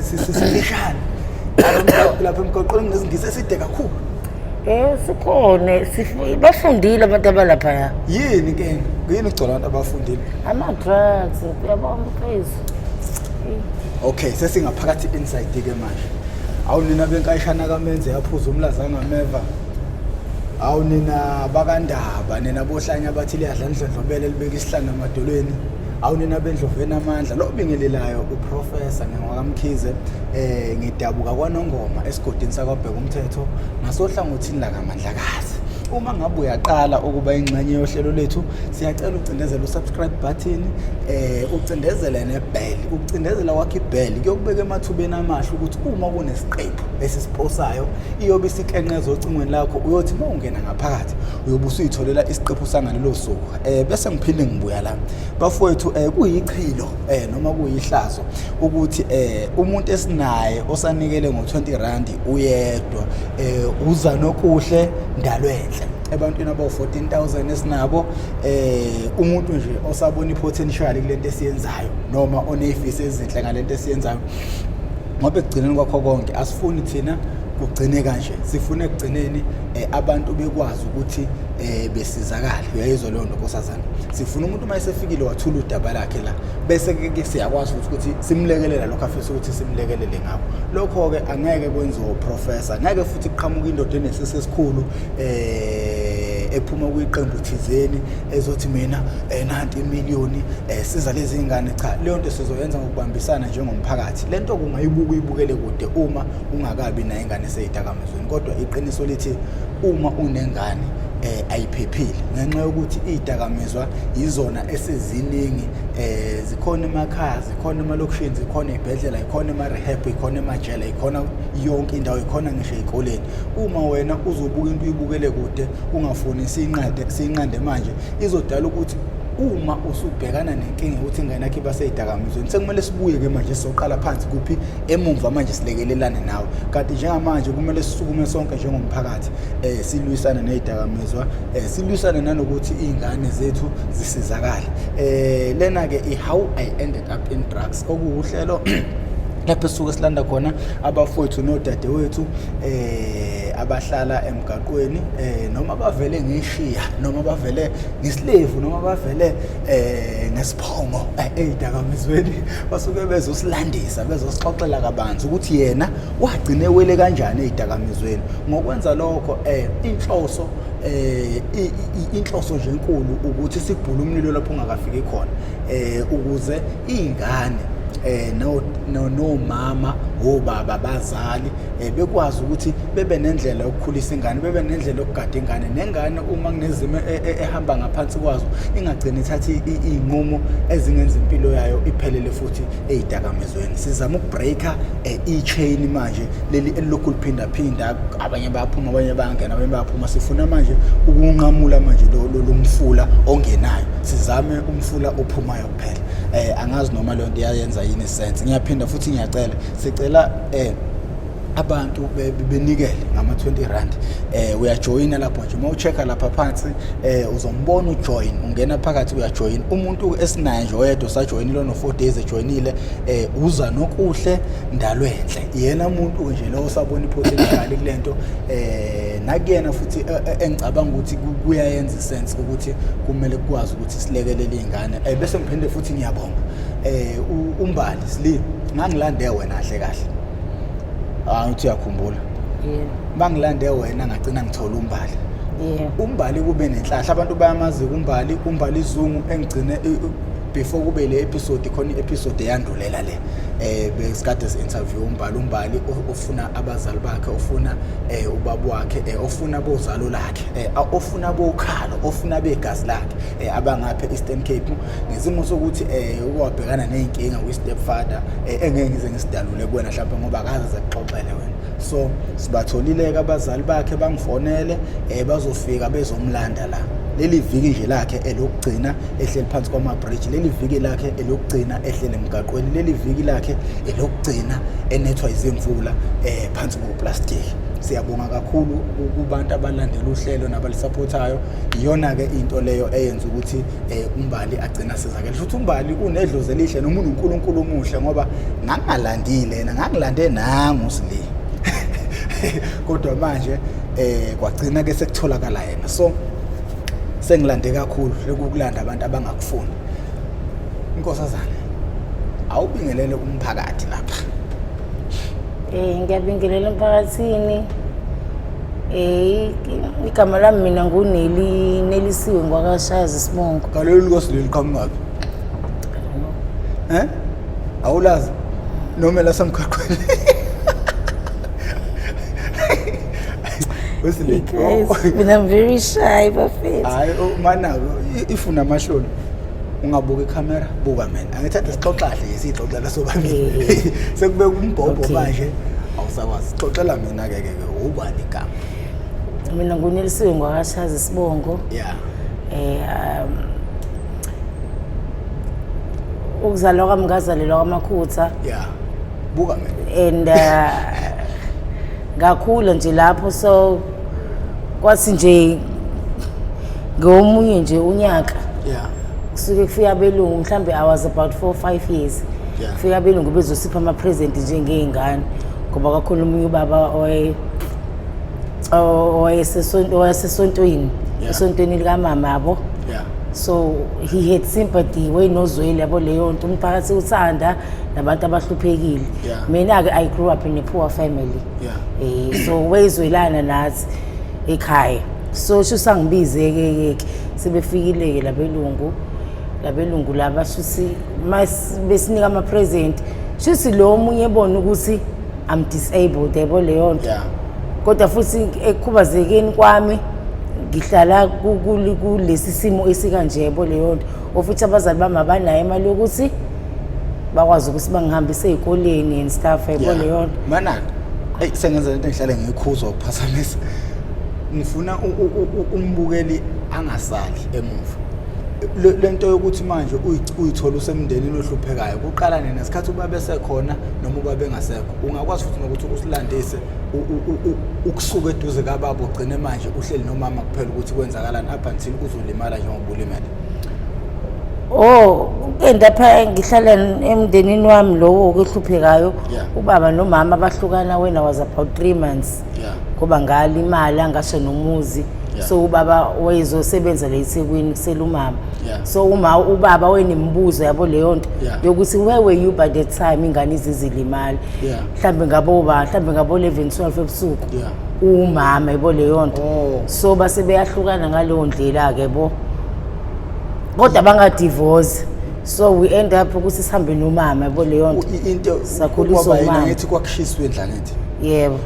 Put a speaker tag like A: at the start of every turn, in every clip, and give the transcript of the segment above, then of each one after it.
A: Sisifishane. Lapha emgaqweni nezingisi eside kakhulu.
B: Sikhona bafundile abantu abalapha.
A: Yini ke? Yini ugcola abantu abafundile?
B: Ama-drugs, uyabona please.
A: Okay, sesingaphakathi inside ke manje. Awunina benkayishana kamenze yaphuza umlazanga meva. Awunina bakandaba nina bohlanya bathi liyadla ndlondlobele libeka isihlanga emadolweni. Awunina bendloveni amandla lo bingelelayo uprofessor ngwakamkhize ngidabuka kwaNongoma esigodini sakwaBheka umthetho nasohlangothini la kaMandlakazi. Uma ngabe uyaqala ukuba ingxenye yohlelo lethu siyacela ucindezele usubscribe button ucindezele nebell ucindezela wakhe ibell kuyokubeka emathubeni amahle ukuthi uma kunesiqephu esisiposayo iyobe isikenqeza ocingweni lakho uyothi mawungena ngaphakathi uyobe usuyitholela isiqephu sangalelo suku bese ngiphinde ngibuya la bafowethu kuyichilo noma kuyihlazo ukuthi umuntu esinaye osanikele ngo20 uyedwa uza nokuhle ndalwenhle ebantwini aba 14,000 esinabo umuntu nje osabona ipotential kulento esiyenzayo noma oneyifisi ezinhle ngalento esiyenzayo ngoba ekugcineni kwakho konke asifuni thina kugcine kanje sifune ekugcineni abantu bekwazi ukuthi besizakala uyayizwa leyo nto nkosazana sifuna umuntu mayesefikile wathula udaba lakhe la bese ke siyakwazi ukuthi simlekelela lokho afisa ukuthi simlekelele ngakho lokho ke angeke kwenziwe uprofessor ngeke futhi kuqhamuka indoda enesisikhulu ephuma kuyiqembu thizeni ezothi mina nanti imiliyoni siza lezi ingane cha leyo nto sizoyenza ngokubambisana njengomphakathi lento kungayibuka uyibukele kude uma ungakabi na ingane eseyidakamizweni kodwa iqiniso lithi uma unengane ayiphephile ngenxa yokuthi izidakamizwa izona eseziningi zikhona emakhaya zikhona emalokishini zikhona ezibhedlela ikhona ema-rehab ikhona emajele ikhona yonke indawo ikhona ngisho ezikoleni uma wena uzobuka into uyibukele kude ungafuni siyinqande manje izodala ukuthi uma usubhekana nenkinga ukuthi ingane yakhe baseyidakamizweni sekumele sibuye ke manje sizoqala phansi kuphi emumva manje silekelelane nawe kanti njengamanje kumele sisukume sonke njengomphakathi silwisana nezidakamizwa silwisana nanokuthi izingane zethu zisizakale lena ke how I ended up in drugs okuhlelo lapho suke silanda khona abafowethu nodadewethu abahlala emgaqweni noma bavele ngishiya noma bavele ngislevu noma bavele ngesiphongo ezidakamizweni basuke bezosilandisa bezosixoxela kabanzi ukuthi yena wagcine wele kanjani ezidakamizweni ngokwenza lokho inhloso nje enkulu ukuthi sibhule umlilo lapho ungakafiki khona ukuze izingane no mama obaba abazali bekwazi ukuthi bebe nendlela yokukhulisa ingane bebe nendlela yokugada ingane nengane uma kunezimo ehamba ngaphansi kwazo ingagcina ithatha izinqumo ezingenza impilo yayo iphelele futhi ezidakamizweni sizama ukubreaka i-chain manje leli elokhu liphinda abanye bayaphuma abanye bayangena abanye bayaphuma sifuna manje ukunqamula manje lo mfula ongenayo sizame umfula ophumayo kuphela angazi noma le nto iyayenza yini sense ngiyaphinda futhi ngiyacela sicela abantu benikele ngama-20 uyajoyina lapho nje uma uchecka lapha phansi uzombona ujoin ungena phakathi uyajoin umuntu esinaye nje oyedwa sajoyinile no4 days ejoyinile uza nokuhle ndalwenhle yena umuntu nje lo osabona ipotential kulento nakuyena futhi engicabanga ukuthi kuyayenza sense ukuthi kumele kwazi ukuthi silekelele izingane bese ngiphinde futhi ngiyabonga umbali sili ngangilande wena kahle uthi uyakhumbula bangilande wena ngagcina ngithola umbali umbali kube nenhlahla abantu bayamazi umbali izungu engigcine before kube le episode khona i-episode eyandulela le besikade interview umbali ofuna abazali bakhe ofuna ubaba wakhe ofuna bozalo lakhe ofuna bokhalo ofuna begazi lakhe abangapha Eastern Cape ngesimo sokuthi ukwabhekana nezinkinga kwi-stepfather engeke ngize ngisidalule kuwena mhlawumbe ngoba akaze zakuxoxele wena so sibatholileke abazali bakhe bangifonele bazofika bezomlanda la leli viki nje lakhe elokugcina ehleli phansi kwama-bridge leli viki lakhe elokugcina ehleli emgaqweni leli viki lakhe elokugcina enethwa izimvula phansi koplastiki siyabonga kakhulu kubantu abalandela uhlelo nabalisupportayo. Iyona-ke into leyo eyenza ukuthi uMbali agcina sizakele. Futhi uMbali unedlozi elihle noma uNkulunkulu omuhle ngoba ngangalandile yena ngangilande nangu sile. Kodwa manje kwagcina ke sekutholakala yena. So sengilande kakhulu lokulanda abantu abangakufuni. Inkosazana awubingelele umphakathi lapha.
B: Ngiyabingelela emphakathini. Igama lami mina nguNelisiwe Ngwakashazi Sibongo.
A: Kalelo linkosi liqhamuka. Awulazi noma la samkhaqweni.
B: I'm very shy bafethu.
A: Hayi mana ifuna amashoni. Ungabuka iCamera buka mina angithatha sixoxahle isixoxela sobabili sekube umbhobho manje awusakwazi sixoxela mina ke ubani igama
B: mina nguNelisiwe Ngwakashazi Sibongo ukuzalwa kwami ngazalelwa kwaMakhutha
A: buka mina
B: and ngakhula nje lapho so kwathi nje ngomunye nje unyaka kusuke kufika abelungu mhlambe I was about 4-5 years kufika abelungu bezosipha ama present njengezingane ngoba kakhulu umunye ubaba owayesesontweni esontweni lika mama yabo so he had sympathy wenozwele yabo leyo nto umphakathi uthanda nabantu abahluphekile mina ke I grew up in a poor family so wezwelana nathi ekhaya so shusangibize ke sebefikile ke labelungu laba shusi besinika ama present shusi lo omunye ebona ukuthi I'm disabled yabo leyo nto kodwa futhi ekukhubazekeni kwami ngihlala kulesi simo esikanje yabo leyo nto ofuthi abazali bami abanayo imali yokuthi bakwazi ukuthi bangihambise ezikoleni and stuff yabo leyo nto
A: mana sengenza into engihlale ngikhuza ukuphasamisa ngifuna umbukeli angasali emuva lento yokuthi manje uyithola usemndenini ohluphekayo kuqala nina isikhathi ubaba besekhona noma ubaba engasekho ungakwazi futhi nokuthi usilandise ukusuka eduze kababa ugcine manje uhleli nomama kuphela ukuthi kwenzakalani up until uzolimala njengoba ulimele
B: endapha ngihlala emndenini wami lowo okuhluphekayo ubaba nomama bahlukana when I was about 3 months kuba ngalimala ngasho nomuzi so ubaba wayezosebenza la eThekwini kusela umama so ubaba wenembuzo yabo leyo nto yokuthi where were you by that time ingane izizilimala mhlambe ngabo 11-12 ebusuku umama yabo leyo nto so base beyahlukana ngaleyo ndlela ke bo kodwa banga divorce so we end up ukuthi sihambe nomama yabo leyo nto
A: into
B: sakhuliswa umama
A: ngithi kwakhishiswa endlangithi
B: yebo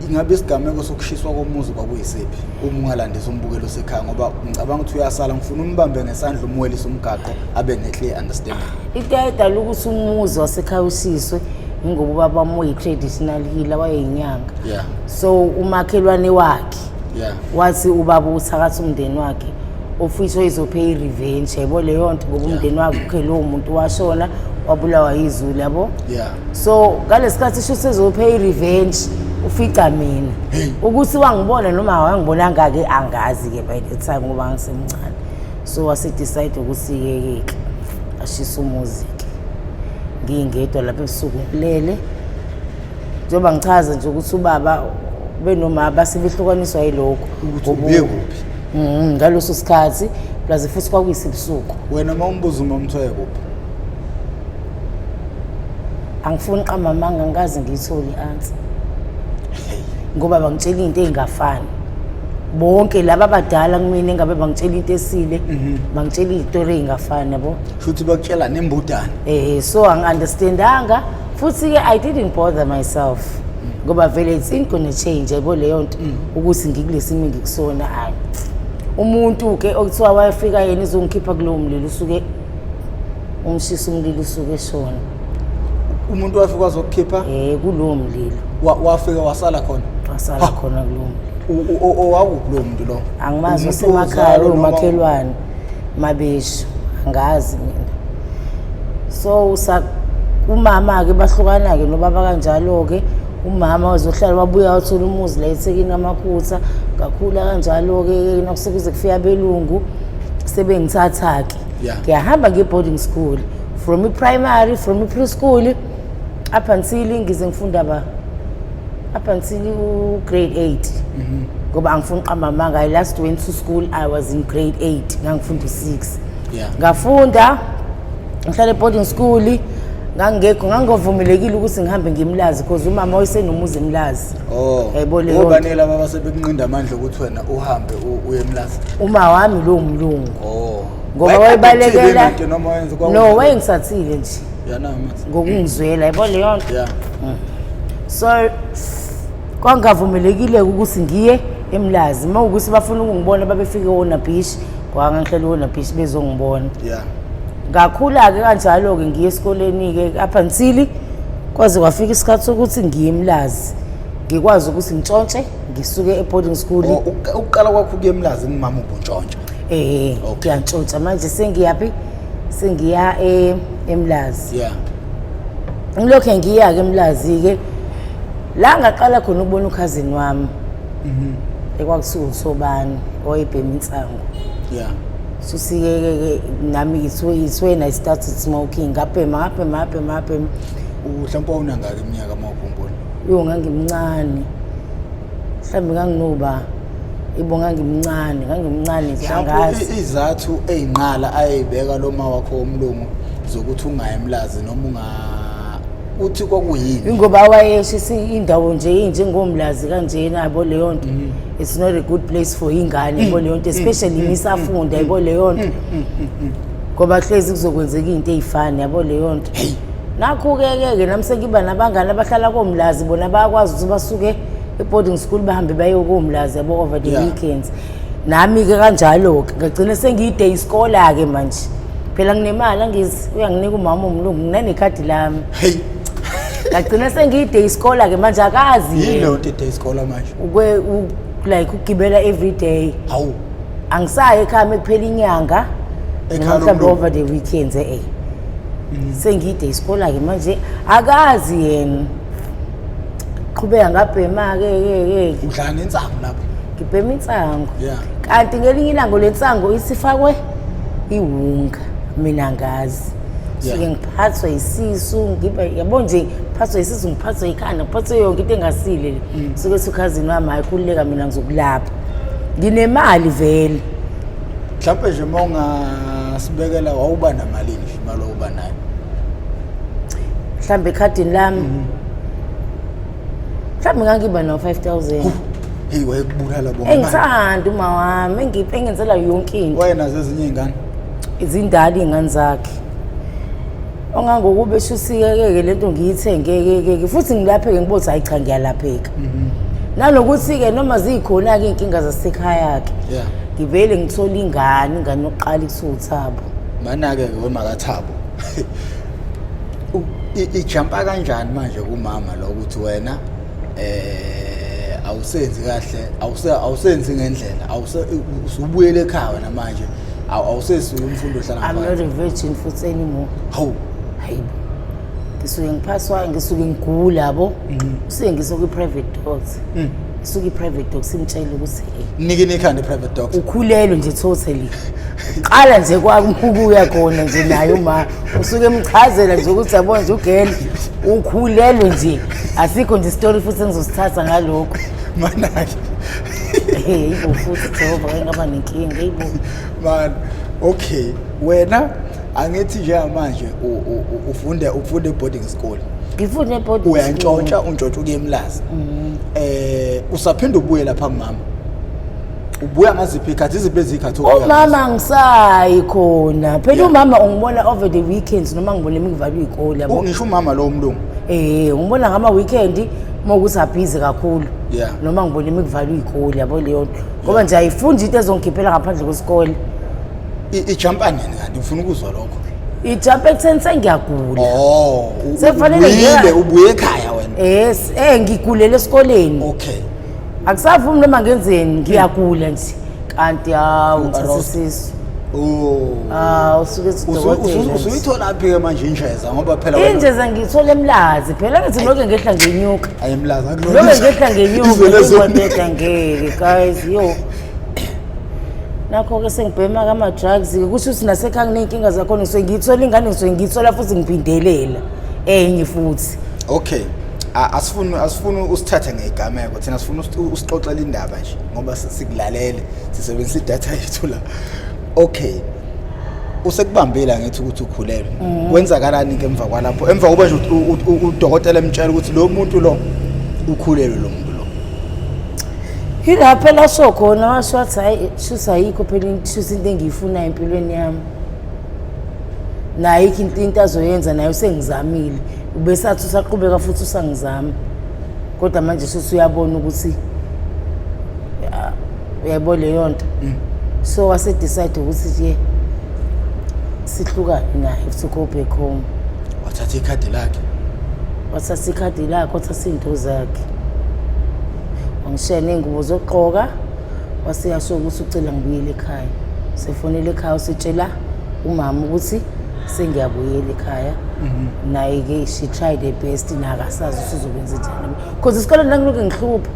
A: ingabe isigameko sokushiswa komuzi kwakuyisiphi uma ungalandisa umbukelo sekhaya ngoba ngicabanga ukuthi uyasala ngifuna umbambe ngesandla umwelisa umgaqo abe neclear understanding
B: into ayidala ukuthi umuzi wasekhaya ushiswe ngoba ubaba moyi traditional healer wayeyinyanga so umakhelwane wakhe wathi ubaba uthakatha umndeni wakhe ofisho izopay revenge yabo leyo nto ngoba umndeni wakhe lo muntu washona wabulawa izulu yabo so ngalesikhathi sho sezopay revenge ufica mina ukuthi wangibona noma awangibonanga ke angazi ke by the time ngoba ngisemncane so wase decide ukuthi ke ashisa umuzi ke ngingedwa lapha ebusuku kulele njengoba ngichaza nje ukuthi ubaba benoma basebehlukaniswa yilokho
A: ukuthi kuphi
B: ngaloso sikhathi plus futhi kwakuyisibusuku
A: wena mawumbuza umamthwaye kuphi
B: angifuni qamamanga ngazi ngiyitholi answer ngoba bangitshela into ezingafani bonke laba abadala kumina engabe bangitshela into esile bangitshela izitori ezingafani yabo
A: futhi bakutshela nembudane
B: so angiunderstandanga futhi ke I didn't bother myself ngoba vele it's ain't gonna change yabo leyo nto ukuthi ngikulesimo ngikusona hayi umuntu ke okuthiwa wayefika yena izongikhipha kulowo mlilo usuke umshisa umlilo usuke eshona
A: umuntu wafika wazokukhipha
B: kulowo mlilo
A: wafika wasala khona
B: kulowo mlilo
A: owawukulowo muntu lo
B: angimazi usemakhaya umakhelwane mabesho angazi mina so umama ke bahlukana ke nobaba kanjalo ke umama wazohlala wabuya wathola umuzi la eThekwini amakhutha kakhula kanjalo-ke nakusekuze kufika abelungu sebengithatha-ke ngiyahamba nge-boarding school from i-primary from i-preschool up until ngize ngifunda up until grade 8 ngoba angifuni uqamba amanga. I last went to school I was in grade 8 ngangifunda 6 ngafunda ngihlala e-boarding school ngangovumelekile ukuthi ngihambe ngimlazi because umama wayesenomuzi eMlazi. Yayibona leyo
A: obanela baba sebekunqinda amandla ukuthi wena uhambe uye eMlazi.
B: Uma wami lo umlungu ngoba wayebalekela no wayengisathile nje ngokungizwela yabo leyo nto. So kwangavumelekile ukuthi ngiye eMlazi mawukuthi bafuna ukungibona babefike wona beach kwangihlala wona beach bezongibona. Ngakhula-ke kanjalo-ke ngiye esikoleni-ke up until kwaze kwafika isikhathi sokuthi ngiye eMlazi ngikwazi ukuthi ngitshontshe ngisuke e-boarding school.
A: Ukuqala kwakho kuye eMlazi ngimama ubuntshontsha.
B: Ngiyantshontsha manje sengiyaphi sengiya eMlazi. Ngilokho ngiya-ke eMlazi-ke la ngaqala khona ukubona ukhazini wami ekwakusuka uSobani owayebhema insango. Susike nami it's when I started smoking ngabhema.
A: Mhlawumbe unangaka iminyaka mawukhumbula?
B: Ngangimncane mhlawumbe nganginoba ngangimncane angazi
A: izathu eyinqala ayibeka lo ma wakho omlungu zokuthi ungaye eMlazi noma uthi kwakuyini
B: ngoba wayeshisa indawo nje njengomlazi kanjena yabo leyo nto. It's not a good place for ingane yabo leyo nto especially misafunda yabo leyo nto ngoba hlezi kuzokwenzeka into ezifana yabo leyo nto. Nakho-ke nami sengiba nabangani abahlala komlazi bona bayakwazi ukuthi basuke e-boarding school bahambe baye komlazi yabo over the weekends. Nami-ke kanjalo-ke ngagcina sengiyi-day scholar-ke manje phela nginemali angizi uyanginika umama omlungu nginekhadi lami. Ngagcina sengiyi-day scholar-ke manje akazi
A: yini leyo nto day scholar manje
B: like ukugibela every day. Angisayi ekhaya mekuphela inyanga mhlawumbe over the weekends sengiyi-day scholar-ke manje akazi yena qhubeka ngabhema-ke
A: udlana insango lapho
B: ngibhema insango kanti ngelinye ilanga lensango isifakwe iwunga mina ngazi suke ngiphathwa isisu yabo nje ngiphathwa isisu ngiphathwa ikhanda ngiphathwa yonke into engasile suke ukhazini wami ayikhululeka mina ngizokulapha nginemali vele.
A: Mhlawumbe nje mongasibekela wawuba namalini imali oba nayo
B: mhlawumbe ekhadini lami mhlawumbe ngangiba no 5,000.
A: Wayekubulala bona
B: engithanda uma wami engenzela yonke into.
A: Wayenazo ezinye izingane
B: izindala izingane zakhe ongangokube shusike-ke lento ngiyithenge-ke futhi ngilapheke ngibothi hayi cha ngiyalapheka. Nanokuthi-ke noma zikhona-ke iy'nkinga zasekhaya-ke ngivele ngithola ingane yokuqala ikuthiwa uThabo.
A: Mana-ke weMakathabo ijampa kanjani manje kumama lo ukuthi wena awusenzi kahle awusenzi ngendlela usubuyele ekhaya wena manje awusesuka umfundo ohlala
B: I'm not a virgin futhi anymore. Hayi ngisuke ngigula yabo ngisuke private dogs ngisuke private dogs ngitshela ukuthi
A: nike nekhanda private dogs
B: ukhulelwe nje totally qala nje kwakubuya khona nje nayo ma usuke emchazela nje ukuthi yabona nje ugele ukhulelwe nje asikho nje story futhi engizosithatha ngalokho
A: manake
B: ibo futhi Jehova ngaba nenkinga ibo
A: man. Okay wena angithi nje manje ufunde e-boarding school.
B: Ngifunda e-boarding school.
A: Uyantshontsha uke eMlazi. Usaphinda ubuye lapha kumama. Ubuya ngaziphi ikhathi iziphi ezikhathi
B: obuya. Umama ngisayi khona. Phela umama ungibona over the weekends noma ngibona imivalwe izikole yabo.
A: Ngisho umama lo umlungu.
B: Ungibona ngama weekend mawukuthi abhizi kakhulu. Noma ngibona imikuvalwe izikole yabo leyo nto. Ngoba nje ayifundi into ezongikhiphela ngaphandle kwesikole.
A: Ijampa nini kanti ufuna ukuzwa lokho?
B: Ijampa ekutheni sengiyagula.
A: Sefanele ubuye ekhaya wena.
B: Yes, ngigulele esikoleni.
A: Okay.
B: Akusavumi noma ngenzeni ngiyagula nje. Kanti ngithatha isisu. Usuke sidokotela.
A: Usuyithola phi ke manje injeza ngoba phela wena
B: injeza ngiyithole emlazi phela ngithi lokho ngehla ngenyuka.
A: Ayi emlazi
B: Lokho ngehla ngenyuka ngiyodeda ngeke guys yo. Nakho ke sengibhema kama drugs kusho ukuthi nasekhaya nginenkinga zakho ngisuke ngiyithola ingane ngisuke ngiyithola futhi ngiphindelela enye futhi.
A: Okay. Asifuni usithathe ngegameko thina sifuna usixoxele indaba nje ngoba sikulalele sisebenzisa idatha yethu la. Okay. Usekubambela ngithi ukuthi ukhulelwe. Kwenzakalani ke emva kwalapho? Emva kuba nje udokotela emtshela ukuthi lo muntu lo ukhulelwe lo muntu lo.
B: Yila phela so khona washo wathi hayi shusa yikho phela shusa into engiyifuna empilweni yami. Naye into azoyenza nayo sengizamile. Ubesathi usaqhubeka futhi usangizama. Kodwa manje shusa uyabona ukuthi uyayibona leyo nto. So wase decide ukuthi nje sihlukane naye to go back home.
A: Wathatha ikhadi lakhe.
B: Wathatha ikhadi lakhe, wathatha into zakhe. Wangishiya nengubo zokugqoka, waseyasho ukuthi ucela ngibuyele ekhaya. Sefonele ekhaya usitshela umama ukuthi sengiyabuyela ekhaya. Naye ke she tried her best nakasazi usizokwenza njani. Because isikole nangiloke ngihlupha.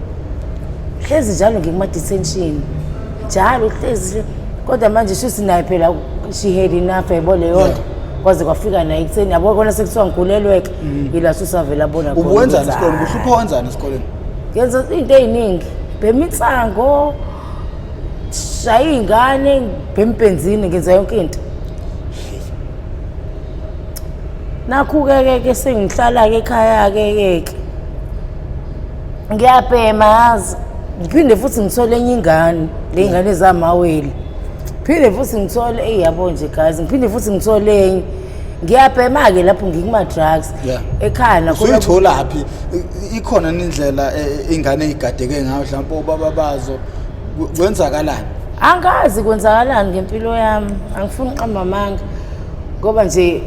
B: Hlezi njalo ngikuma detention. Njalo hlezi kodwa manje shusi naye phela she had enough ebole yonke kwaze kwafika naye ekutheni yabo kona sekuthiwa ngigulelweke ila susavela bona
A: khona ukwenzani esikoleni kuhlupha wenzani esikoleni
B: yenza into eziningi bemitsango shaya ingane bempenzini ngenza yonke into nakhuke ke sengihlala ke ekhaya ke ngiyabhema yazi ngiphinde futhi ngithole enye ingane le ngane zamaweli phinde futhi ngithole yabo nje guys ngiphinde futhi ngithole enye ngiyabhema ke lapho ngikuma drugs ekhaya nakho
A: usuyithola phi ikhona indlela ingane igadeke ngayo mhlawumbe ubaba bazo kwenzakalani
B: angazi kwenzakalani ngempilo yami angifuni uqamba amanga ngoba nje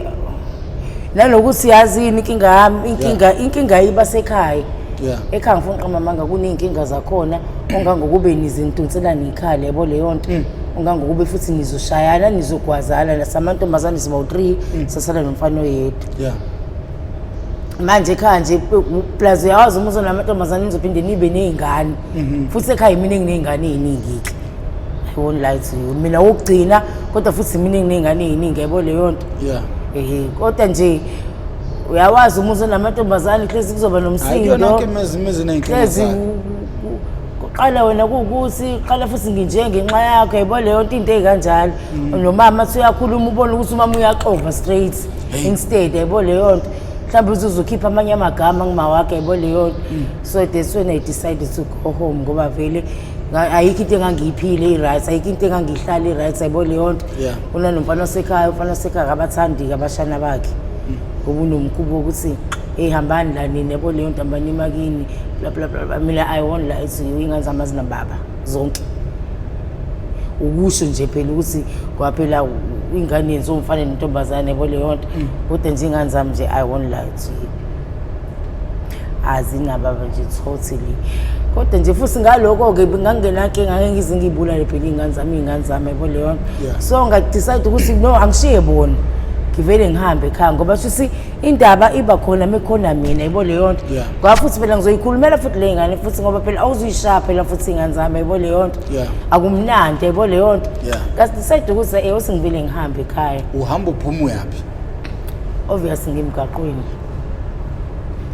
B: nalokuthi yazini inkinga yami inkinga yiba sekhaya ekhaya ngifuna uqamba amanga kuneyinkinga zakhona ongangokube nizintunsela nekhaya yabo leyo nto ongangokube futhi nizoshayana nizogwazana nasamantombazane siba u3 sasala nomfana oyedwa manje ekhaya nje plus yazi umuzo namantombazane nizophinde nibe nezingane futhi ekhaya mina nginezingane eziningi I won't lie to you mina ukugcina kodwa futhi mina nginezingane eziningi yabo leyo nto kodwa nje uyawazi umuzo namantombazane hlezi kuzoba nomsindo
A: yonke imezi nenkinga
B: qala wena ukuthi qala futhi nginjenge nxa yakho yabo leyo nto into ezikanjalo nomama athi uyakhuluma ubona ukuthi umama uyaxova straight instead yabo leyo nto mhlawumbe uzokhipha amanye amagama ngima wakhe yabo leyo so that's when I decided to go home ngoba vele ayikho into engangiyiphile i-rights ayikho into engangihlala i-rights yabo leyo nto una nomfana osekhaya umfana osekhaya abathandi abashana bakhe ngoba unomkhubo ukuthi hambani la nini yabo leyo nto hambani emakini bla bla bla mina I won't lie to you ingane zamazina baba zonke ukusho nje phela ukuthi kwaphela ingane yenzo umfana nentombazane yabo leyo nto kodwa nje ingane zami nje I won't lie to you azinababa nje totally kodwa nje futhi ngaloko ke ngangenankinga ngeke ngize ngibulale phela ingane zami yabo leyo nto so ngadecide ukuthi no angishiye bona ngivele ngihambe ekhaya ngoba shuthi indaba iba khona mekhona mina yabo leyo nto ngoba futhi phela ngizoyikhulumela futhi le ngane futhi ngoba phela awuzuyishaya phela futhi ingane zami yabo leyo nto akumnandi yabo leyo nto ngadecide ukuthi usingivele ngihambe ekhaya
A: uhamba uphuma uyapi
B: obviously ngimgaqweni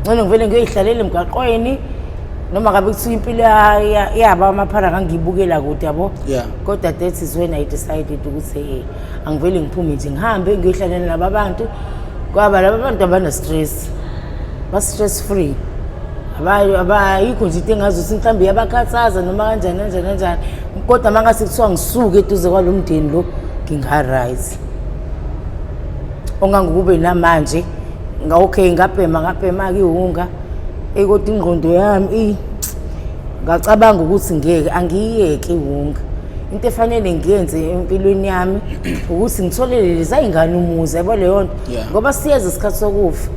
B: ngene ngivele ngiyoyihlalela emgaqweni noma ngabe kuthiwa impilo yaba amaphara ngangibukela kude yabo kodwa that is when I decided ukuthi angivele ngiphume nje ngihambe ngiyohlalela nababantu kwaba laba bantu abana stress ba stress free abayikho nje into engazuthi mhlambe yabakhathaza noma kanjani kodwa mangase kuthiwa ngisuke eduze kwalomndeni lo nginga rise ongangukube namanje okay ngabhema ke ihunga kodwa ingqondo yami ngacabanga ukuthi ngeke angiyeke ihunga into efanele ngiyenze empilweni yami ukuthi ngitholele lezayingane umuze yabo leyo nto ngoba siyeza isikhathi sokufa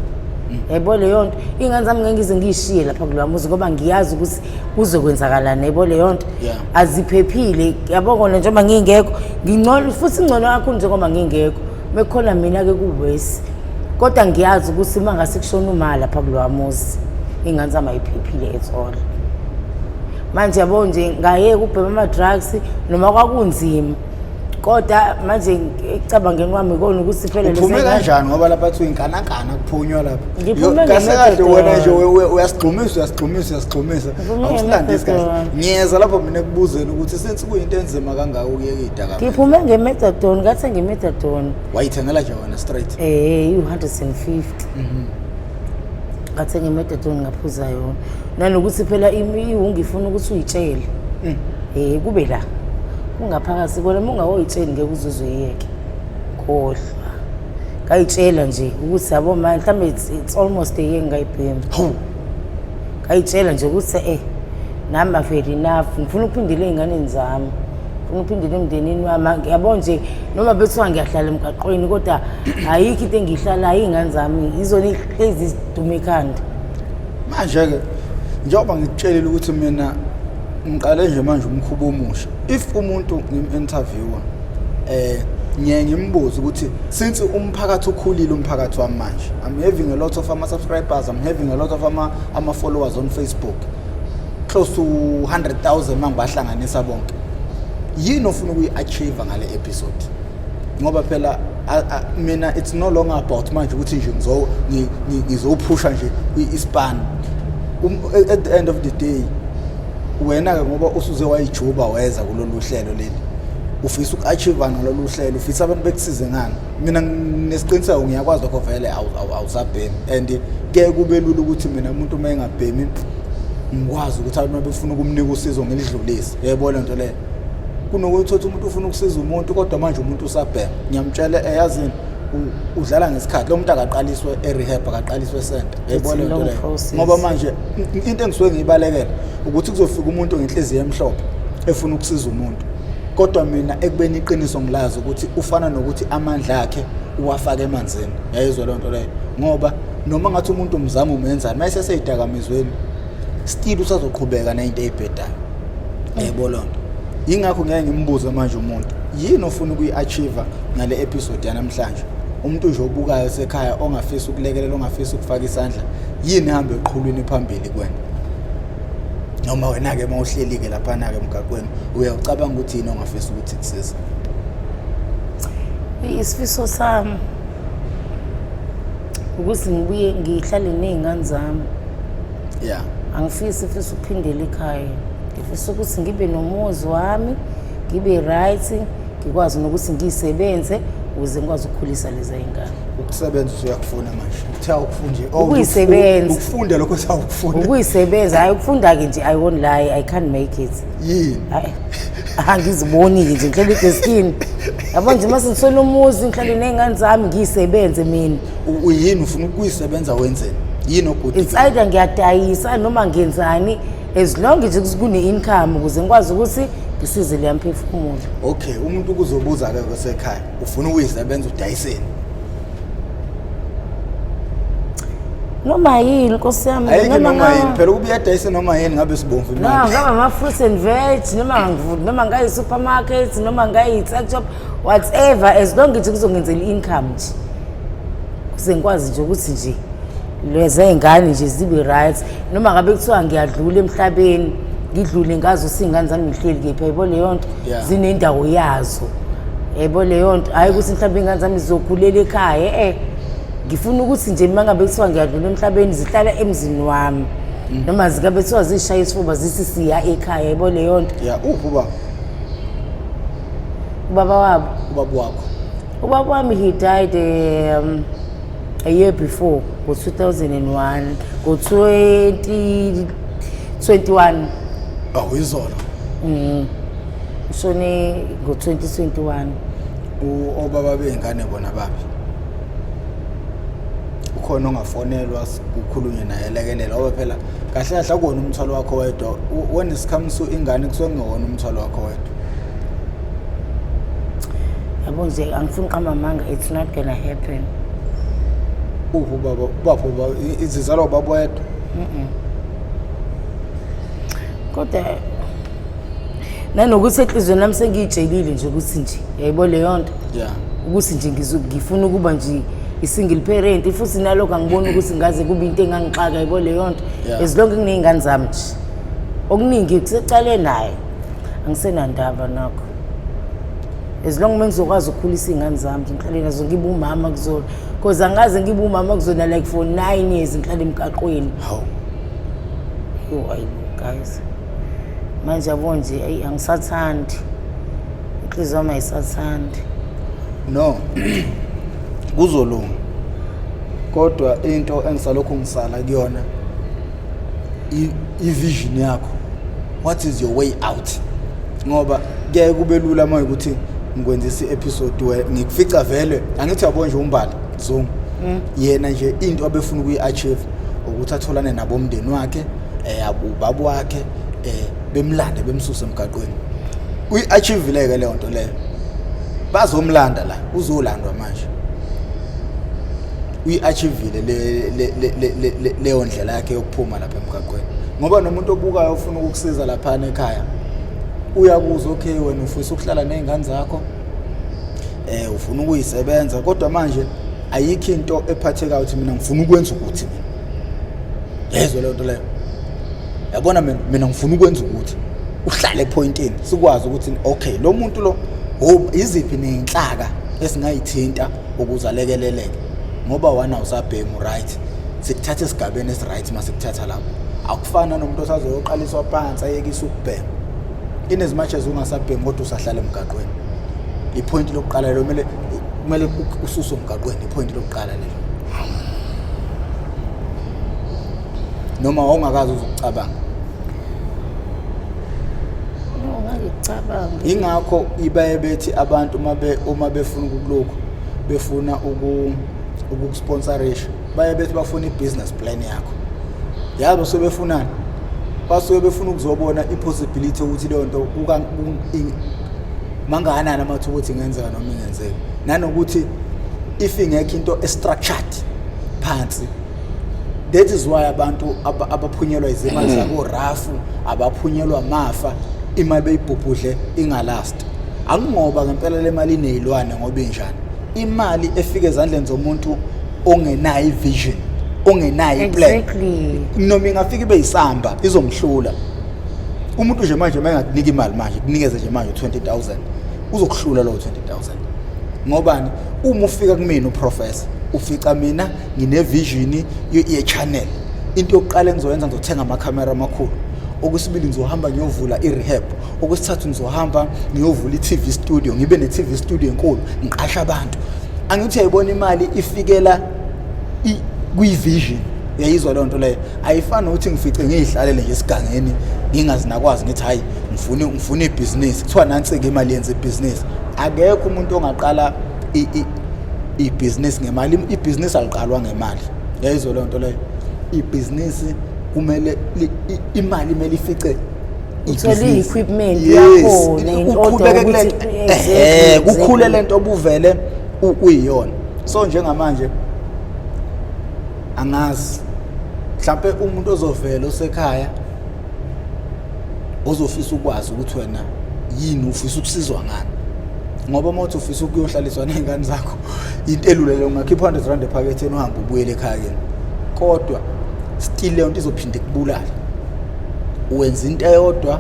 B: yebo leyo nto ingane zami ngeke ngize ngiyishiye lapha kulowa muzi ngoba ngiyazi ukuthi kuzokwenzakalana yebo leyo nto aziphephile yabo kona njengoba ngingekho ngingcono futhi ingcono kakhulu njengoba ngingekho mekhona mina ke kuwesi kodwa ngiyazi ukuthi mangase kushona uma lapha kulowa muzi ingane zami ayiphephile Esola manje yabo nje ngayeke ubhema ama drugs noma kwakunzima kodwa manje ecabangeni kwami ikona ukuthi phela
A: uphume kanjani ngoba lapha athi inkanakana kuphunywa lapha
B: kahle
A: kahle wena nje uyasigxumisa awusilandi isikhathi ngiyeza lapho mina kubuzeni ukuthi senthi kuyinto enzima kangaka ukuyeka idaka
B: ngiphume ngemethadone ngathi ngemethadone
A: wayithengela nje wena straight
B: u150 ngathi ngemethadone ngaphuza yona nanokuthi phela ungifuna ukuthi uyitshele kube la ungaphakathi kona ungawoyitsheli ngeke uzuzuyeke khohlwa ngayitshela nje ukuthi yabo manje mhlambe it's almost a year ngayibhema ngayitshela nje ukuthi nami very enough ngifuna ukuphindela izingane zami ngifuna ukuphindela emndenini wami yabo nje noma bethiwa ngiyahlala emgaqweni kodwa ayikho into engihlalayo izingane zami izona ezidume ekhanda
A: manje ke njengoba ngikutshelile ukuthi mina ngiqale nje manje umkhubo omusha if umuntu ngim-interviewer ngiye ngimbuze ukuthi since umphakathi ukhulile umphakathi wami manje I'm having a lot of ama-subscribers, I'm having a lot of ama-followers on Facebook close to 100,000 mangibahlanganisa bonke yini ofuna ukuyi-achieve ngale episode ngoba phela mina it's no longer about manje ukuthi nje ngizophusha nje ispan at the end of the day wena-ke ngoba usuze wayijuba weza kulolu hlelo leli ufisa uku-achieve ngalolu hlelo ufisa abantu bekusize ngani mina nesiqiniseko ngiyakwazi lokho vele awusabhemi and kuye kube lula ukuthi mina umuntu uma engabhemi ngikwazi ukuthi abantu befuna ukumnika usizo ngelidlulisi yebo le nto leyo kunokuthi umuntu ufuna ukusiza umuntu kodwa manje umuntu usabhema ngiyamtshela yazini udlala ngesikhathi lo muntu akaqaliswe e-rehab akaqaliswe center yebo le nto leyo ngoba manje into engisuke ngiyibalekela ukuthi kuzofika umuntu ngenhliziyo emhlophe efuna ukusiza umuntu kodwa mina ekubeni iqiniso ngilazi ukuthi ufana nokuthi amandla akhe uwafaka emanzini yayizwa le nto leyo ngoba noma ngathi umuntu umzama umenzani mayese seyidakamizweni still usazoqhubeka nento eyibhedayo yebo le nto yingakho ngeke ngimbuze manje umuntu yini ofuna ukuyi-achieve ngale episode yanamhlanje umuntu nje obukayo esekhaya ongafisa ukulekelela ongafisa ukufaka isandla yini hambe eqhulwini phambili kwena noma wena-ke uma uhleli-ke laphana-ke emgaqweni uyawucabanga ukuthi yini ongafisa ukuthi kusiza
B: isifiso sami ukuthi ngibuye ngihlale ney'ngane zami angifisi ukuphindela ekhaya ngifisa ukuthi ngibe nomuzi wami ngibe right ngikwazi nokuthi ngisebenze ukuze ngikwazi ukukhulisa lezi zingane
A: ukusebenza usuyakufuna manje uthiya ukufunje
B: ukuyisebenza
A: ukufunda lokho sawukufunda
B: ukuyisebenza hayi ukufunda-ke nje I won't lie I can't make it
A: yini
B: angiziboni-ke nje ngihlale edeskini yabo nje uma sengithola umuzi ngihlale ney'ngane zami ngiyisebenze mina
A: yini ufuna ukuyisebenza wenzeni yini ogude
B: it's either ngiyadayisa noma ngenzani as long nje kune-income ukuze ngikwazi ukuthi ngisize leya mphefumulo
A: okay umuntu kuzobuza-ke kwesekhaya ufuna ukuyisebenza udayiseni
B: noma yini nkosi yami
A: ayike noma yini phela ukuba uyadayisa noma yini ngabe sibomvu imali
B: ngaba ama-fruits and veg noma ngayi-supermarket noma ngayi-tuck shop whatever as long nje kuzongenzela i-income nje kuze ngikwazi nje ukuthi nje lezi y'ngane nje zibe right noma ngabe kuthiwa ngiyadlula emhlabeni ngidlule ngazo singane zami ngihleli kephi yayibona leyo nto zinendawo yazo yayibona leyo nto hhayi ukuthi mhlawumbe iy'ngane zami zizokhulela ekhaya ngifuna ukuthi nje uma ngabe kuthiwa ngiyadlula emhlabeni zihlala emzini wami noma zikabe kuthiwa zishaya isifuba zithi siya ekhaya yayibona leyo nto
A: uphi ubaba
B: ubaba wabo
A: ubaba wakho
B: ubaba wami he died a year before ngo-2001 ngo-2021
A: izolo
B: ushone ngo-2021
A: obaba bey'ngane bona babi ukhona ongafonelwa kukhulunywe naye elekelela ngoba phela kahle kahle akuwona umthwalo wakho wedwa when it comes to ingane kusuke kungewona umthwalo wakho wedwa
B: yabo nje angifuni uqamba amanga it's not gonna happen
A: ubaba izizalwa ubaba wedwa.
B: Kodwa nanokuthi enhlizweni nami sengiyitshelile nje ukuthi nje yayibona leyo nto.
A: Yeah.
B: Ukuthi nje ngifuna ukuba nje i-single parent futhi nalokho angiboni ukuthi ngaze kube into engangixaka yayibona leyo nto. As long nginey'ngane zami nje. Okuningi kusecale naye. Angisenandaba nakho. As long ngizokwazi ukukhulisa iy'ngane zami ngihlale nazo ngibe umama kuzona. Because angaze ngibe umama kuzona like for 9 years ngihlale emgaqweni.
A: Hawu.
B: Guys. Manje yabo nje angisathandi. Inhliziyo yami ayisathandi.
A: No. Kuzolunga. Kodwa into engisalokhu ngisala kuyona i-vision yakho. What is your way out? Ngoba kuyaye kube lula manje ukuthi ngikwenza i-episode ngikufica vele angithi yabo nje umbali Zungu. Yena nje into abefuna ukuyi-achieve ukuthi atholane nabomndeni wakhe, ubaba wakhe, bemlande bemsuse emgaqweni. Uyi-achieve ke leyo nto leyo. Bazomlanda la, uzolandwa manje. Uyi-achieve leyo ndlela yakhe yokuphuma lapha emgaqweni. Ngoba nomuntu obukayo ufuna ukukusiza lapha ekhaya. Uyakuza okay wena ufisa ukuhlala nezingane zakho. Ufuna ukuyisebenza kodwa manje ayikho into ephathekayo ukuthi mina ngifuna ukwenza ukuthi mina. Yezwe leyo nto leyo. Yabona mina ngifuna ukwenza ukuthi uhlale epointini sikwazi ukuthi okay lo muntu lo iziphi nezinhlaka esingayithinta ukuze alekeleleke ngoba wana usabhemu right sikuthatha esigabeni esiright masikuthatha lapho akufana nomuntu osazoyoqaliswa phansi ayekisa ukubhema as much as ungasabhemi kodwa usahlala emgaqweni ipoint lokuqala lo kumele ususe emgaqweni ipoint lokuqala lelo noma ongakazi uzucabanga ingakho ibaye bethi abantu uma befuna ukulokho befuna ukukusponsorisha baye bethi bafuna i-business plan yakho yabo sebefunana basuke befuna ukuzobona i-possibility ukuthi leyo nto mangakanani amathuba ukuthi ingenzeka noma ingenzeki nanokuthi if ingekho into e-structured phansi. That is why abantu abaphunyelwa izimali zabo rafu abaphunyelwa mafa imali beyibhubhudle ingalast akungoba ngempela le mali inezilwane ngoba injani imali efika ezandleni zomuntu ongenayo ivision ongenayo iplan noma ingafika ibe yisamba izomhlula umuntu nje manje mayengakunika imali manje kunikeze nje manje 20,000 uzokuhlula lo 20,000 ngobani uma ufika kumina uprofessor ufica mina ngine vision ye channel into yokuqala engizoyenza ngizothenga amakhamera amakhulu okwesibili ngizohamba ngiyovula i-rehab okwesithathu ngizohamba ngiyovula i-TV studio ngibe ne-TV studio enkulu ngiqasha abantu angithi ayibona imali ifikela kwi-vision yayizwa leyo nto leyo ayifani ukuthi ngifice ngiyihlalele nje esigangeni ngingazinakwazi ngithi hayi ngifuna ibhizinisi kuthiwa nansi-ke imali yenza ibhizinisi akekho umuntu ongaqala ibhizinisi ngemali ibhizinisi aliqalwa ngemali yayizwa leyo nto leyo ibhizinisi kumele imali imele ifice
B: uthole equipment yakho
A: uqhubeke kukhule lento obuvele uyiyona so njengamanje angazi mhlawumbe umuntu ozovela osekhaya ozofisa ukwazi ukuthi wena yini ufisa ukusizwa ngani ngoba mawuthi ufisa ukuyohlaliswa nezingane zakho into elulele ungakhipha 100 rand ephaketheni uhamba ubuyele ekhaya kodwa still leyo nto izophinde kubulala uwenza into eyodwa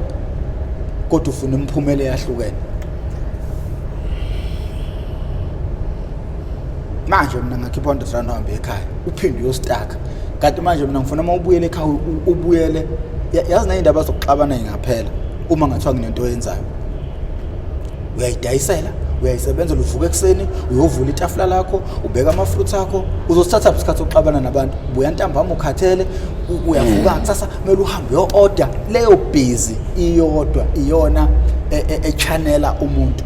A: kodwa ufuna imphumela eyahlukene manje mina ngakhipha 100 rand uhambe ekhaya uphinde uyostaka kanti manje mina ngifuna uma ubuyele ekhaya ubuyele yazi nayindaba zokuxabana ingaphela uma ngathiwa nginento oyenzayo uyayidayisela uyayisebenzela uvuka ekseni uyovula itafula lakho ubeka amafruits akho uzosithatha isikhathi sokuxabana nabantu buya ntambama ukhathele uyavuka kusasa kumele uhambe yo-order leyo busy iyodwa iyona echannela umuntu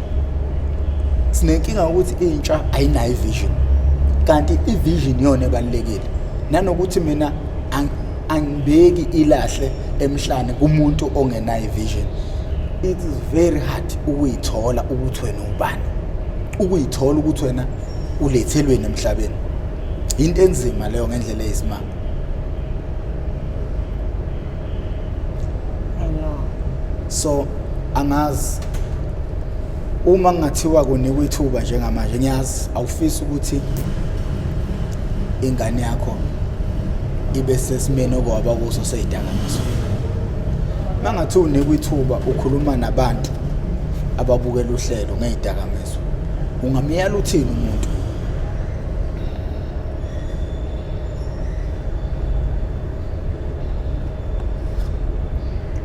A: sinenkinga ukuthi intsha ayinayo ivision kanti ivision yona ebalekile nanokuthi mina angibeki ilahle emhlane kumuntu ongenayo ivision it is very hard ukuyithola ukuthi wena ubani ukuyithola ukuthi wena ulethelweni emhlabeni into enzima leyo ngendlela eyisimanga.
B: I know.
A: So angazi uma ngathiwa kunikwe ithuba njengamanje ngiyazi awufisi ukuthi ingane yakho ibe sesimene okwaba kuso seyidakamizwa. Mangathi unikwe ithuba ukhuluma nabantu ababukela uhlelo ngezidakamizwa ungamiyala uthini umuntu?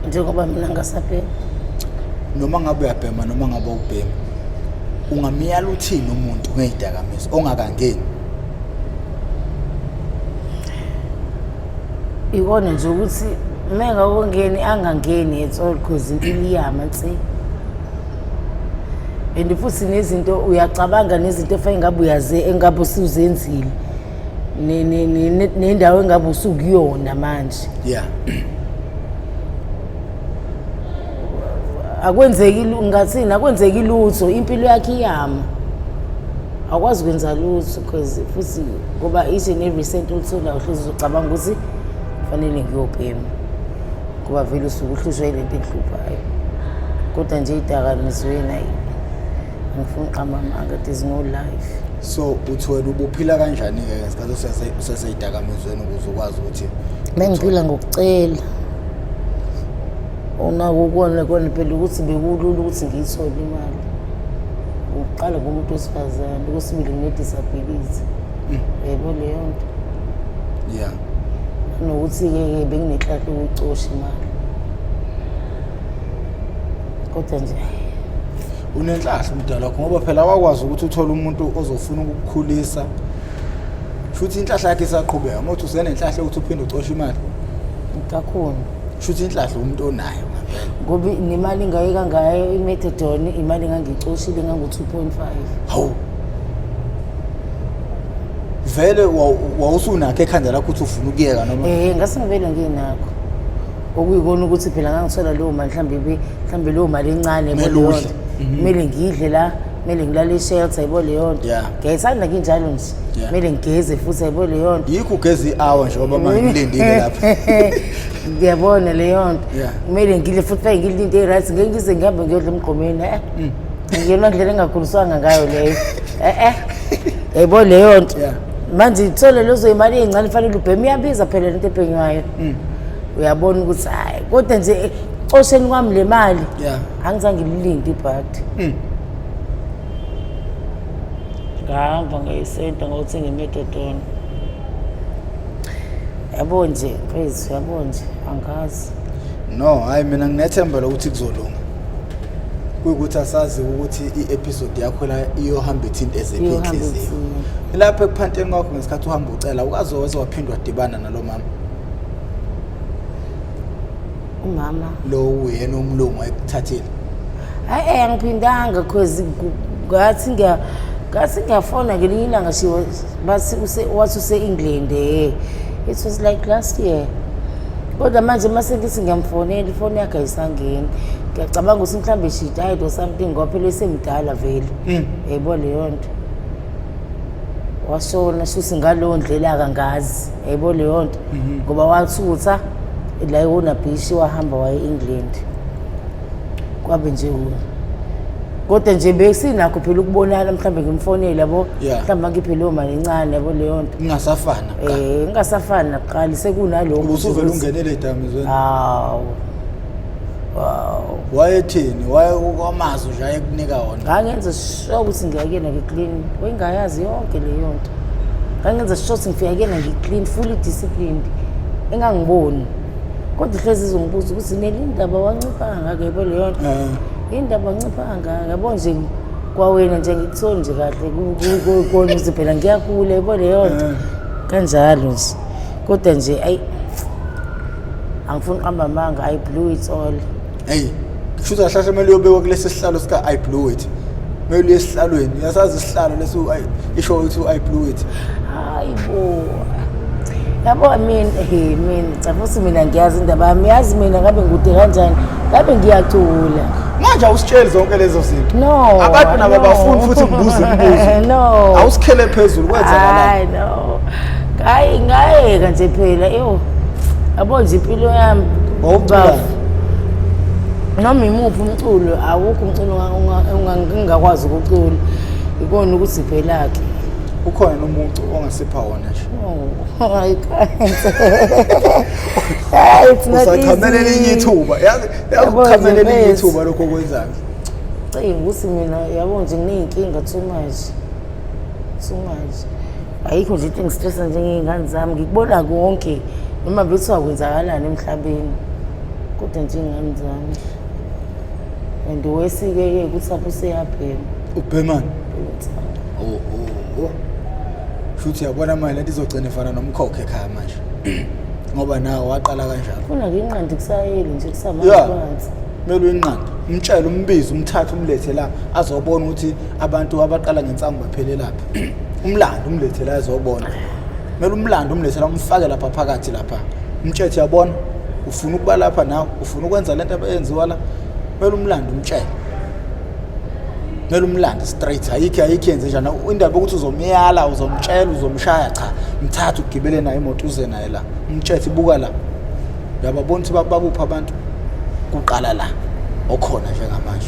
B: Njengoba mina ngasabhema
A: noma ngabe uyabhema noma ngabe ubhema ungamiyala uthini umuntu ngezidakamizwa ongakangeni?
B: ikona nje ukuthi mega ongeni angangeni at all because impilo iyama nsi. And futhi nezinto uyacabanga nezinto efike ngabe uyaze engabe usuzenzile nendawo engabe usukuyona manje.
A: Yeah.
B: Akwenzeki ngathini akwenzeki lutho impilo yakhe iyama. Akwazi ukwenza lutho because futhi ngoba each and every cent ulithola uhlezi ucabanga ukuthi fanele ngiyobhema kuba vele usuke uhlushwe lento enhluphayo kodwa nje idakamizweni ayi ngifuna uqamamanga there's no life.
A: So uthi wena ubuphila kanjani ke ngesikhathi useseyidakamizweni ukuze ukwazi ukuthi
B: mengiphila ngokucela unako ukona kona phela ukuthi bekulula ukuthi ngiyithole imali uqala ngomuntu wesifazane okwesibili ngine-disability yebo leyo nto.
A: Yeah.
B: Nokuthi-ke benginenhlahla yokucosha imali kodwa nje
A: unenhlahla umdala wakho ngoba phela wakwazi ukuthi uthole umuntu ozofuna ukukukhulisa futhi inhlahla yakhe isaqhubeka ngoba usenenhlahla ukuthi uphinde ucoshe imali
B: kakhulu
A: futhi inhlahla umuntu onayo ngampela
B: ngoba nemali engayeka ngayo imethadone imali engangicoshile engangu-2.5.
A: hawu vele wawusunakho ekhanda lakho ukuthi ufuna ukuyeka noma?
B: Ngase ngivele nginakho okuyikona ukuthi phela ngangithola leyo mali mhlambe leyo mali encane ebole kumele ngidle la kumele ngilale e-shelter yebo leyo nto ngiyayithanda kinjalo nje kumele ngigeze futhi yebo leyo nto
A: yikho ugeze i-hour nje ngoba manje ngilindile lapha
B: ngiyabona leyo nto kumele ngidle futhi fake ngidle into e-right ngeke ngize ngihambe ngiyodla emgqomeni ngiyona ndlela engakhuliswanga ngayo leyo yebo leyo nto manje ithole lezo imali ezincane fanele ubheme iyabiza phela lento ebhenywayo uyabona ukuthi hayi kodwa nje cosheni kwami le mali angizange ngililinde ibhadi ngahamba ngayisenta ngawuthenga imetadone yabo nje mfethu yabo nje angazi
A: no hayi mina nginethemba lokuthi kuzolunga kuyikuthi asazi ukuthi i-episode yakho la iyohamba ithinta ezephinhliziyo lapha ekuphanteni kwakho ngesikhathi uhamba ucela ukazoze waphindwa wadibana nalo mama
B: umama
A: lo uyena umlungu ayekuthathile
B: hayi angiphindanga because ngathi ngiyafona ngelinye ilanga shiwo bathi wathi use-England it was like last year kodwa manje mase ngithi ngiyamfonela ifoni yakhe ayisangeni ngiyacabanga ukuthi mhlambe she died or something ngoba phela esemdala vele yebo leyo nto washona shuthi ngalowo ndlela kangazi yebo leyo nto ngoba wathutha la yona bishi wahamba waye England kwabe nje kodwa nje besinakho phela ukubonana mhlambe ngimfonela yabo mhlambe ngiphe leyo mali encane yabo leyo nto
A: ingasafana
B: ingasafana naqali sekunalokho
A: usuvela ungenele edakamizweni
B: hawo
A: wayethini wayekwamazi nje ayekunika wona
B: ngangenza sure ukuthi ngiyakena ngiclean wengayazi yonke leyo nto ngangenza sure ukuthi ngiyakena ngiclean fully disciplined engangiboni kodwa ihlezi izongibuza ukuthi nelindaba wanciphanga ke yebo leyo nto indaba wanciphanga yabo nje kwawena nje ngikuthoni nje kahle kukona ukuthi phela ngiyakule yebo leyo nto kanjalo nje kodwa nje ayi angifuni uqamba amanga I blew it all.
A: Hey kushuthi ahlahla kumele uyobekwa kulesi sihlalo sika I blew it kumele uyesihlalweni yasazi isihlalo leso isho ukuthi I blew it
B: hayibo yabo mina cafuthi mina ngiyazi indaba yami yazi mina ngabe ngikude kanjani ngabe ngiyacula
A: manje awusitsheli zonke lezo zinto
B: no
A: abantu nabo bafuni futhi ngibuze imibuzo
B: no
A: awusikhele phezulu kwenzakalani
B: no ngayeka nje phela yabo nje impilo yami
A: wawucula
B: noma imuphi umculo awukho umculo ungangakwazi ukucula ikona ukuthi phelake
A: ukhona nomuntu ongasipha wona nje
B: I can't. It's not easy.
A: Usakhamelela ithuba yakukhamelela ithuba lokho okwenzayo
B: ukuthi mina yabo nje ngineyinkinga too much ayikho nje into engistressa njengey'ngane zami ngikubona konke noma bethiwa kwenzakalani emhlabeni kodwa nje iy'ngane zami and wesi-ke ukuthi apho useyabhema
A: ubhemani futhi yabona manje lento izogcina ifana nomkhokhe ekhaya manje ngoba nawe waqala kanjalo
B: funa nginqandi kusayeli nje kusamanzi phansi
A: kumele uyinqande umtshele umbize umthathe umlethe la azobona ukuthi abantu abaqala ngensangu baphelelaphi umlando umlethe la azobona kumele umlando umlethe la umfake lapha phakathi lapha umtshethi yabona ufuna ukuba lapha nawe ufuna ukwenza lento abayenziwa la kumele umlando umtshele kumele umlando straight ayikho yenze njani indaba ukuthi uzomyala uzomtshela uzomshaya cha mthatha ugibele naye imoto uze naye la umtshethi buka la uyababona ukuthi bakupha abantu kuqala la okhona njengamanje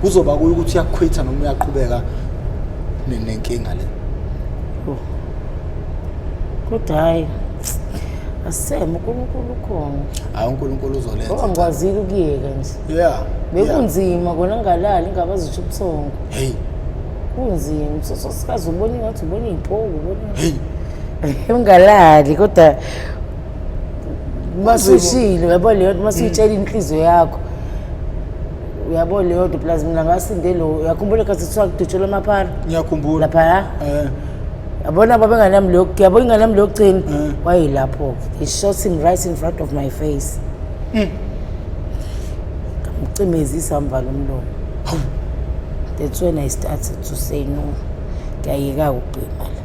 A: kuzoba kuyi ukuthi uyakhwitha noma uyaqhubeka nenkinga le
B: kodwa hayi asema uNkulunkulu khona
A: hayi uNkulunkulu uzolenza
B: ngoba ngikwazile ukuyeka nje bekunzima kona ngalali ngabazi ukuthi ubuthongo
A: hey
B: kunzima sikaze ubona ngathi ubona iy'mpoku ubona ungalali kodwa masushilo uyabo leyo masuyitshela inhliziyo yakho uyabo leyo plus mina ngasinde lo uyakhumbula kathi kuthiwa kudutshelwa amaphara
A: ngiyakhumbula
B: lapha yabona baba enganami lokhu yabo inganami lokugcina wayilapho he shot him right in front of my face ngamcimezisa mvala umlomo that's when I started to say no ngiyayeka ukubhema la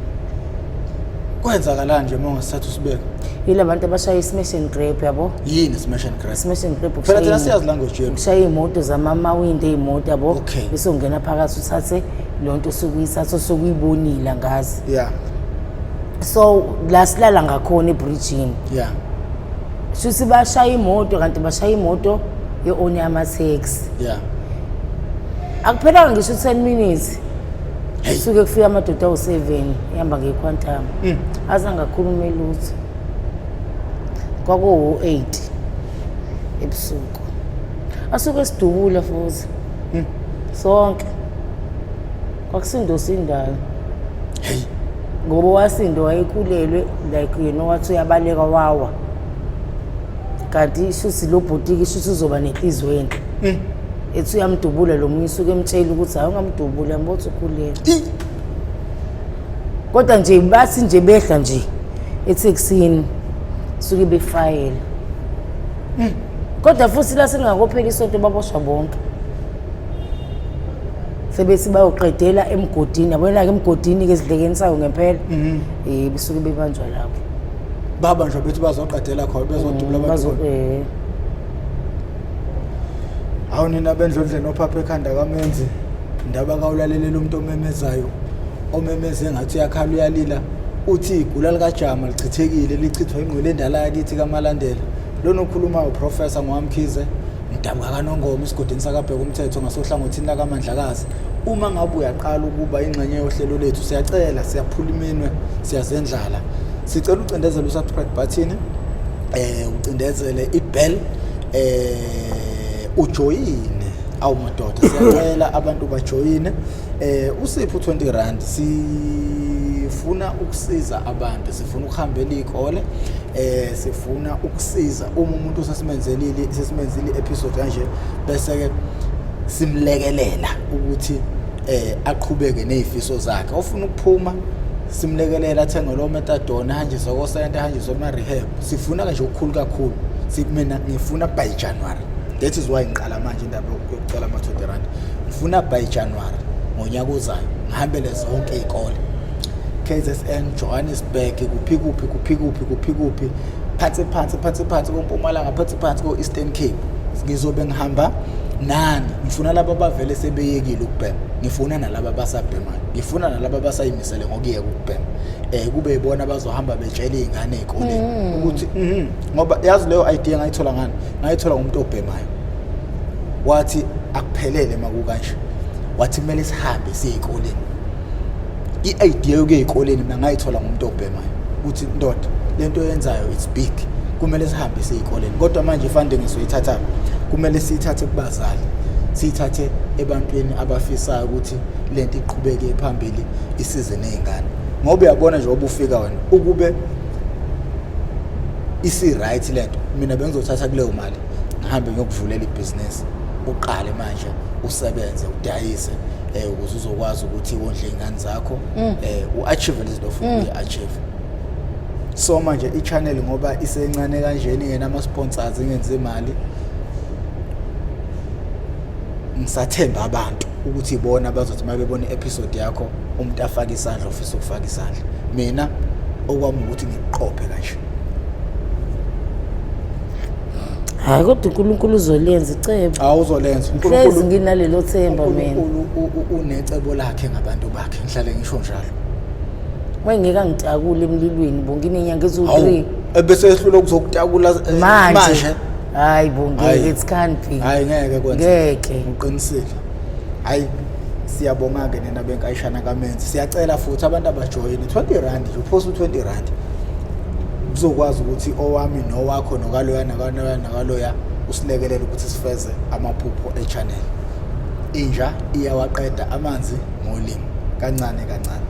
A: kwenzakalani nje uma ungasathu sibeka
B: yila bantu abashaya i-smash and grab yabo
A: yini smash and grab
B: smash and grab
A: phela thina siyazi language yethu
B: ushaya iy'moto zamamawindi ey'moto yabo
A: Okay.
B: bese ungena phakathi uthathe lonto osukuyithatha osukuyibonile ngazi so la silala ngakhona ebridgini shuthi bashaya imoto kanti bashaya imoto ye-own yama-taxi akuphelanga ngisho 10 minutes suke kufika amadoda awu-7 ihamba ngequantum azangakhuluma lutho kwakuwu-8 ebusuku asuke sidubula futhi sonke kwakusindosa indalo ngoba wasindo wayekhulelwe like yena wathi uyabaleka wawa kanti shuthi lo bhotiki shuthi uzoba nenhliziyo enhle ethi uyamdubula lo munye usuke emtshela ukuthi hayi ungamdubula mbothi ukhulelwe kodwa nje bathi nje behla nje etheksini suke befayela kodwa futhi la selingakophela isonto baboshwa bonke sebethi bayoqedela emgodini yabona-ke emgodini-ke esidlekeni sayo ngempela besuke bebanjwa lapho
A: babanjwa bethi bazoqedela khona bezodubula abantu awu nina bendlondleni ophapha ekhanda kamenzi indaba kawulalelela umuntu omemezayo omemeze ngathi uyakhala uyalila uthi igula likajama lichithekile lichithwa ingqwele endala yakithi kamalandela lona okhulumayo uprofessor Ngwamkhize indaba kaNongoma isigodini sakabheka umthetho ngasohlangothini lakamandlakazi uma ngabe uyaqala ukuba ingxenye yohlelo lethu siyacela siyaphula iminwe siyazendlala sicela ucindezele usubscribe button ucindezele ibell ujoyine awu madoda siyacela abantu bajoyine usipho 20 rand sifuna ukusiza abantu sifuna ukuhambela izikole sifuna ukusiza uma umuntu sesimenzile episode kanje bese ke simlekelela ukuthi aqhubeke nezifiso zakhe ofuna ukuphuma simlekelela athenga lo metadone hanjiswa ko center hanjiswa ma rehab sifuna nje ukukhulu kakhulu mina ngifuna by January that is why ngiqala manje indaba yokucela ama 20 rand ngifuna by January ngonyaka ozayo ngihambele zonke izikole KZN, Johannesburg, kuphi phansi koMpumalanga, phansi ko-Eastern Cape. Ngizobe ngihamba nani, ngifuna laba abavele sebeyekile ukubhema, ngifuna nalaba abasabhemayo, ngifuna nalaba abasayimisele ngokuyeka ukubhema. Kube yibona bazohamba betshela iy'ngane ey'koleni ukuthi ngoba yazi leyo idea ngayithola ngani, ngayithola ngumuntu obhemayo. Wathi akuphelele makukanje, wathi kumele sihambe siye ey'koleni. I-idea yokuya ey'koleni mina ngayithola ngumuntu obhemayo ukuthi ndoda lento oyenzayo it's big, kumele sihambe siye ey'koleni. Kodwa manje funding ngizoyithatha, kumele siyithathe kubazali, siyithathe ebantwini abafisayo ukuthi lento iqhubeke phambili isize nezingane. Ngoba uyabona nje obufika wena ukube isi right lento, mina bengizothatha kuleyo mali ngihambe ngiyokuvulela ibusiness, uqale manje usebenze udayise ukuze uzokwazi ukuthi wondle izingane zakho uachieve izinto ofuna uyi-achieve. So manje i-channel ngoba isencane kanjeni ingena ama-sponsors ingenze imali, ngisathemba abantu ukuthi ibona bazothi uma bebona i-episode yakho umuntu afake isandla ofisa ukufaka isandla. Mina okwami ukuthi ngiqophe kanje.
B: Hayi kodwa uNkulunkulu uzolenza icebo.
A: Awuzolenza
B: uNkulunkulu nginalelo themba mina.
A: Unecebo lakhe ngabantu bakhe, ngihlale ngisho njalo.
B: Wengeka ngitakule emlilweni bonke inyanga ezo3.
A: Ebese ehlula ukuzokutakula manje.
B: Hayi bonke it can't be.
A: Hayi ngeke kwenze.
B: Ngeke
A: Ngiqinisile. Hayi siyabonga ke nina benkayishana kaMenzi. Siyacela futhi abantu abajoyini 20 rand, you post 20 rand. Uzokwazi ukuthi owami nowakho nokaloya nakaloya usilekelele ukuthi sifeze amaphupho e-channel. Inja iyawaqeda amanzi ngolimi kancane kancane.